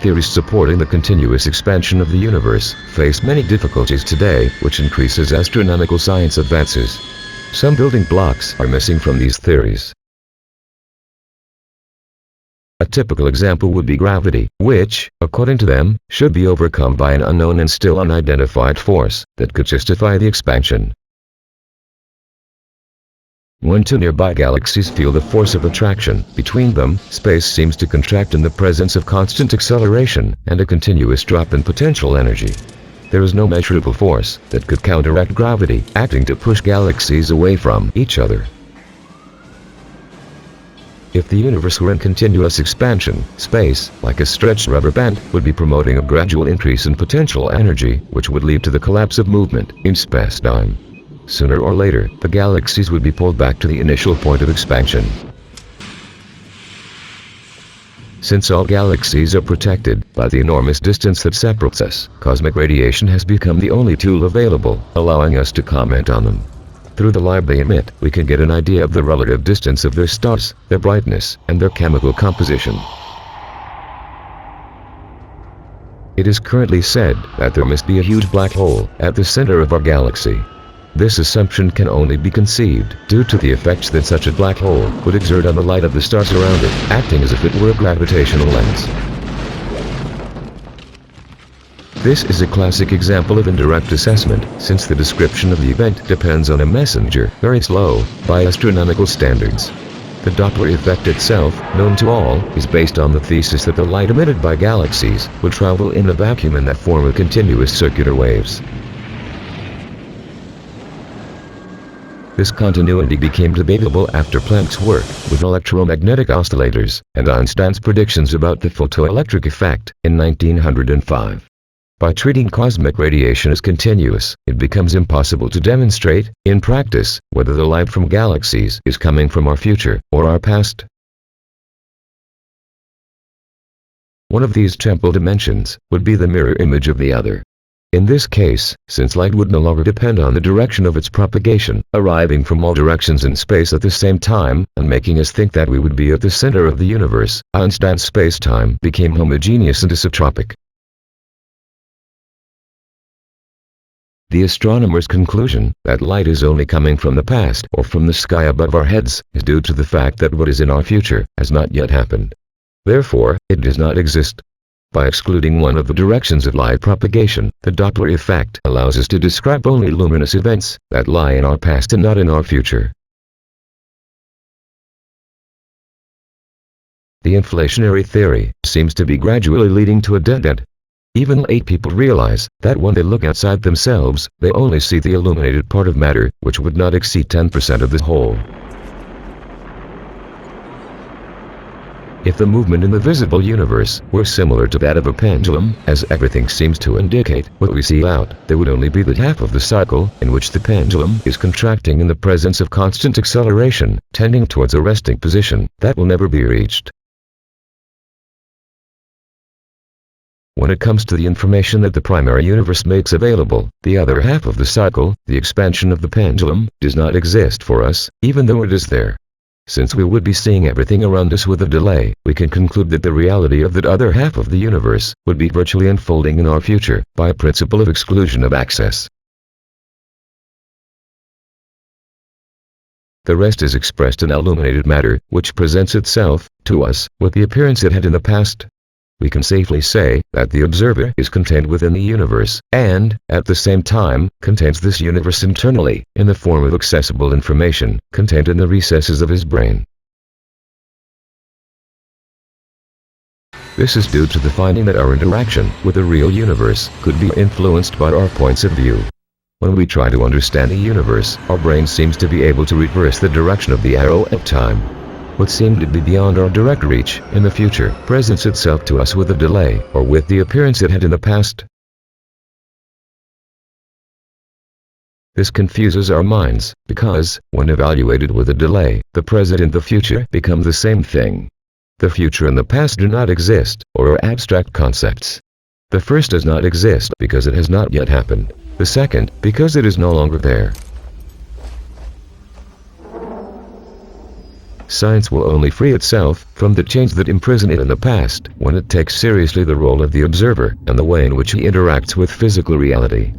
Theories supporting the continuous expansion of the universe face many difficulties today, which increases astronomical science advances. Some building blocks are missing from these theories. A typical example would be gravity, which, according to them, should be overcome by an unknown and still unidentified force that could justify the expansion. When two nearby galaxies feel the force of attraction between them, space seems to contract in the presence of constant acceleration and a continuous drop in potential energy. There is no measurable force that could counteract gravity, acting to push galaxies away from each other. If the universe were in continuous expansion, space, like a stretched rubber band, would be promoting a gradual increase in potential energy, which would lead to the collapse of movement in space-time. Sooner or later, the galaxies would be pulled back to the initial point of expansion. Since all galaxies are protected by the enormous distance that separates us, cosmic radiation has become the only tool available, allowing us to comment on them. Through the light they emit, we can get an idea of the relative distance of their stars, their brightness, and their chemical composition. It is currently said that there must be a huge black hole at the center of our galaxy. This assumption can only be conceived due to the effects that such a black hole would exert on the light of the stars around it, acting as if it were a gravitational lens. This is a classic example of indirect assessment, since the description of the event depends on a messenger, very slow, by astronomical standards. The Doppler effect itself, known to all, is based on the thesis that the light emitted by galaxies would travel in a vacuum in that form of continuous circular waves. This continuity became debatable after Planck's work with electromagnetic oscillators and Einstein's predictions about the photoelectric effect in 1905. By treating cosmic radiation as continuous, it becomes impossible to demonstrate, in practice, whether the light from galaxies is coming from our future or our past. One of these temporal dimensions would be the mirror image of the other. In this case, since light would no longer depend on the direction of its propagation, arriving from all directions in space at the same time, and making us think that we would be at the center of the universe, Einstein's space-time became homogeneous and isotropic. The astronomer's conclusion that light is only coming from the past or from the sky above our heads is due to the fact that what is in our future has not yet happened. Therefore, it does not exist. By excluding one of the directions of light propagation, the Doppler effect allows us to describe only luminous events that lie in our past and not in our future. The inflationary theory seems to be gradually leading to a dead end. Even lay people realize that when they look outside themselves, they only see the illuminated part of matter, which would not exceed 10% of the whole. If the movement in the visible universe were similar to that of a pendulum, as everything seems to indicate, what we see out, there would only be the half of the cycle in which the pendulum is contracting in the presence of constant acceleration, tending towards a resting position that will never be reached. When it comes to the information that the primary universe makes available, the other half of the cycle, the expansion of the pendulum, does not exist for us, even though it is there. Since we would be seeing everything around us with a delay, we can conclude that the reality of that other half of the universe would be virtually unfolding in our future, by a principle of exclusion of access. The rest is expressed in illuminated matter, which presents itself, to us, with the appearance it had in the past. We can safely say that the observer is contained within the universe, and, at the same time, contains this universe internally, in the form of accessible information, contained in the recesses of his brain. This is due to the finding that our interaction with the real universe could be influenced by our points of view. When we try to understand the universe, our brain seems to be able to reverse the direction of the arrow of time. What seemed to be beyond our direct reach in the future presents itself to us with a delay, or with the appearance it had in the past. This confuses our minds, because, when evaluated with a delay, the present and the future become the same thing. The future and the past do not exist, or are abstract concepts. The first does not exist because it has not yet happened. The second, because it is no longer there. science will only free itself from the chains that imprison it in the past when it takes seriously the role of the observer and the way in which he interacts with physical reality.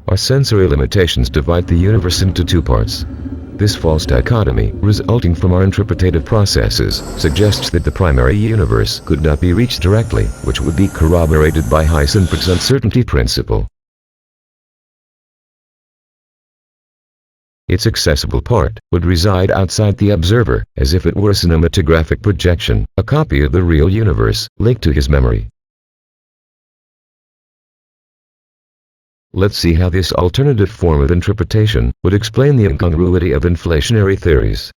Our sensory limitations divide the universe into two parts. This false dichotomy, resulting from our interpretative processes, suggests that the primary universe could not be reached directly, which would be corroborated by Heisenberg's uncertainty principle. Its accessible part would reside outside the observer, as if it were a cinematographic projection, a copy of the real universe, linked to his memory. Let's see how this alternative form of interpretation would explain the incongruity of inflationary theories.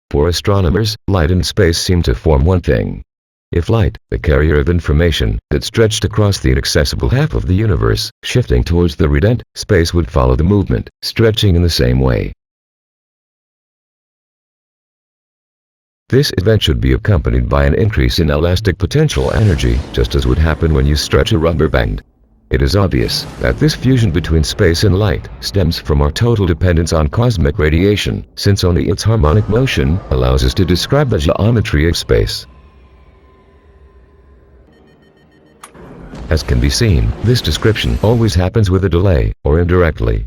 For astronomers, light and space seem to form one thing. If light, the carrier of information, had stretched across the inaccessible half of the universe, shifting towards the redent, space would follow the movement, stretching in the same way. This event should be accompanied by an increase in elastic potential energy, just as would happen when you stretch a rubber band. It is obvious that this fusion between space and light stems from our total dependence on cosmic radiation, since only its harmonic motion allows us to describe the geometry of space. As can be seen, this description always happens with a delay, or indirectly.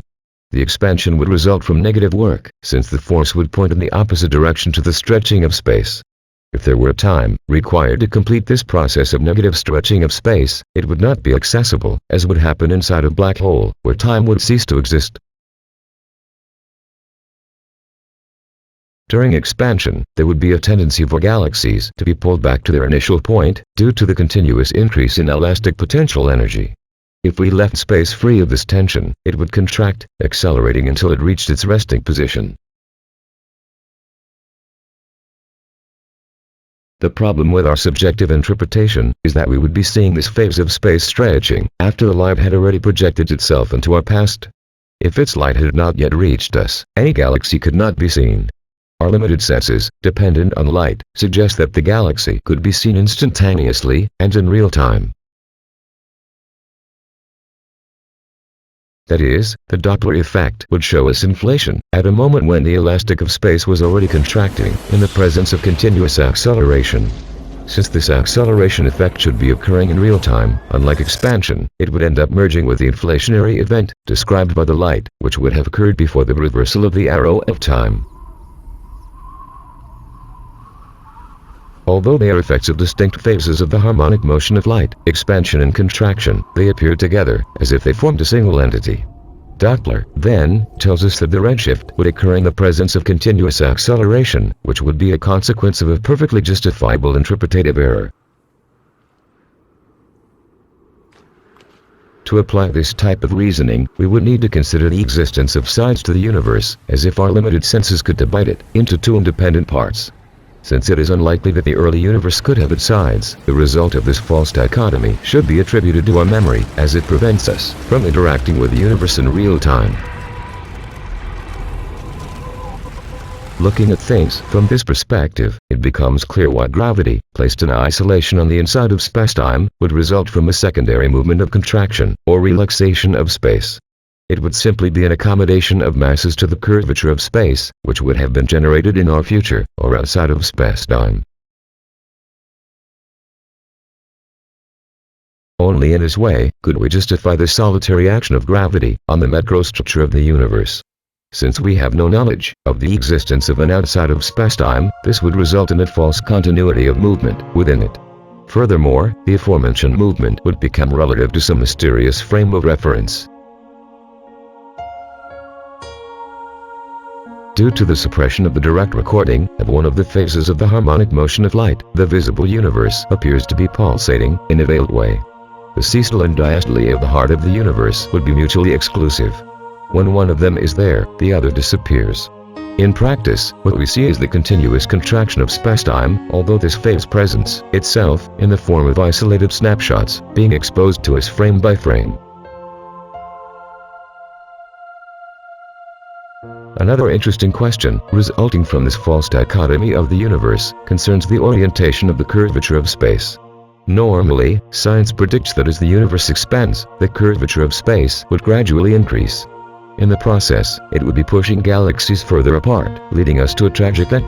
The expansion would result from negative work, since the force would point in the opposite direction to the stretching of space. If there were a time required to complete this process of negative stretching of space, it would not be accessible, as would happen inside a black hole, where time would cease to exist. During expansion, there would be a tendency for galaxies to be pulled back to their initial point, due to the continuous increase in elastic potential energy. If we left space free of this tension, it would contract, accelerating until it reached its resting position. The problem with our subjective interpretation is that we would be seeing this phase of space stretching after the light had already projected itself into our past. If its light had not yet reached us, any galaxy could not be seen. Our limited senses, dependent on light, suggest that the galaxy could be seen instantaneously and in real time. That is, the Doppler effect would show us inflation at a moment when the elastic of space was already contracting in the presence of continuous acceleration. Since this acceleration effect should be occurring in real time, unlike expansion, it would end up merging with the inflationary event described by the light, which would have occurred before the reversal of the arrow of time. Although they are effects of distinct phases of the harmonic motion of light, expansion and contraction, they appear together, as if they formed a single entity. Doppler, then, tells us that the redshift would occur in the presence of continuous acceleration, which would be a consequence of a perfectly justifiable interpretative error. To apply this type of reasoning, we would need to consider the existence of sides to the universe, as if our limited senses could divide it into two independent parts. Since it is unlikely that the early universe could have its sides, the result of this false dichotomy should be attributed to our memory, as it prevents us from interacting with the universe in real time. Looking at things from this perspective, it becomes clear why gravity, placed in isolation on the inside of spacetime, would result from a secondary movement of contraction, or relaxation of space. It would simply be an accommodation of masses to the curvature of space, which would have been generated in our future, or outside of spacetime. Only in this way could we justify the solitary action of gravity on the macrostructure of the universe. Since we have no knowledge of the existence of an outside of spacetime, this would result in a false continuity of movement within it. Furthermore, the aforementioned movement would become relative to some mysterious frame of reference. Due to the suppression of the direct recording of one of the phases of the harmonic motion of light, the visible universe appears to be pulsating in a veiled way. The systole and diastole of the heart of the universe would be mutually exclusive. When one of them is there, the other disappears. In practice, what we see is the continuous contraction of spacetime, although this phase presents itself in the form of isolated snapshots, being exposed to us frame by frame. Another interesting question, resulting from this false dichotomy of the universe, concerns the orientation of the curvature of space. Normally, science predicts that as the universe expands, the curvature of space would gradually increase. In the process, it would be pushing galaxies further apart, leading us to a tragic end.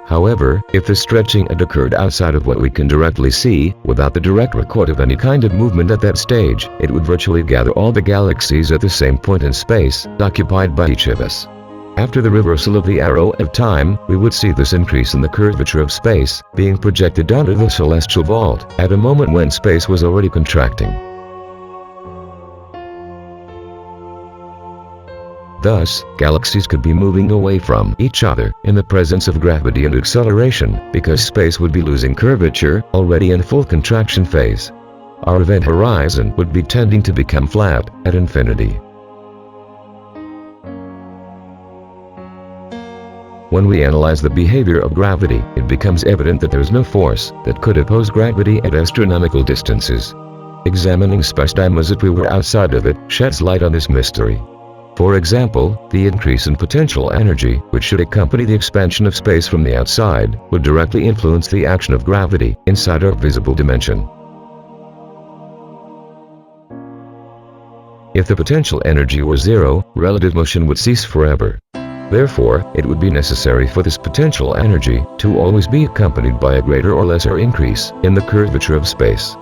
However, if the stretching had occurred outside of what we can directly see, without the direct record of any kind of movement at that stage, it would virtually gather all the galaxies at the same point in space, occupied by each of us. After the reversal of the arrow of time, we would see this increase in the curvature of space being projected onto the celestial vault at a moment when space was already contracting. Thus, galaxies could be moving away from each other in the presence of gravity and acceleration, because space would be losing curvature, already in full contraction phase. Our event horizon would be tending to become flat at infinity. When we analyze the behavior of gravity, it becomes evident that there is no force that could oppose gravity at astronomical distances. Examining spacetime as if we were outside of it sheds light on this mystery. For example, the increase in potential energy, which should accompany the expansion of space from the outside, would directly influence the action of gravity inside our visible dimension. If the potential energy were zero, relative motion would cease forever. Therefore, it would be necessary for this potential energy to always be accompanied by a greater or lesser increase in the curvature of space.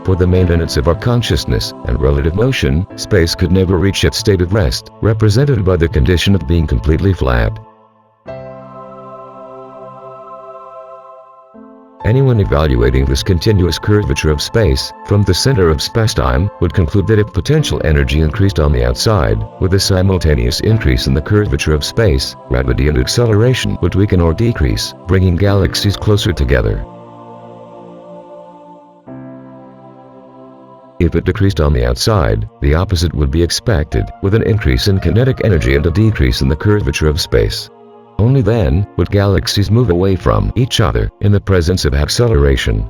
For the maintenance of our consciousness and relative motion, space could never reach its state of rest, represented by the condition of being completely flat. Anyone evaluating this continuous curvature of space from the center of spacetime would conclude that if potential energy increased on the outside, with a simultaneous increase in the curvature of space, gravity and acceleration would weaken or decrease, bringing galaxies closer together. If it decreased on the outside, the opposite would be expected, with an increase in kinetic energy and a decrease in the curvature of space. Only then would galaxies move away from each other in the presence of acceleration.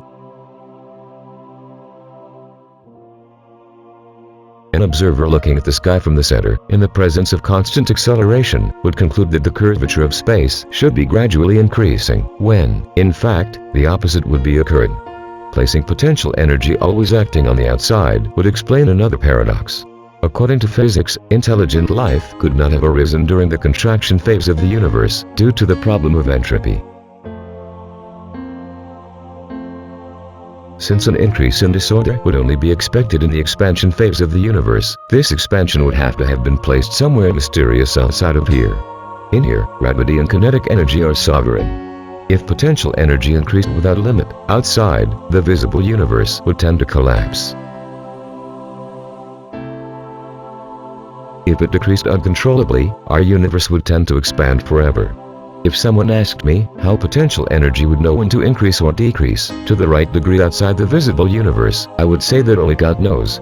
An observer looking at the sky from the center, in the presence of constant acceleration, would conclude that the curvature of space should be gradually increasing, when, in fact, the opposite would be occurring. Placing potential energy always acting on the outside would explain another paradox. According to physics, intelligent life could not have arisen during the contraction phase of the universe due to the problem of entropy. Since an increase in disorder would only be expected in the expansion phase of the universe, this expansion would have to have been placed somewhere mysterious outside of here. In here, gravity and kinetic energy are sovereign. If potential energy increased without limit, outside, the visible universe would tend to collapse. If it decreased uncontrollably, our universe would tend to expand forever. If someone asked me how potential energy would know when to increase or decrease to the right degree outside the visible universe, I would say that only God knows,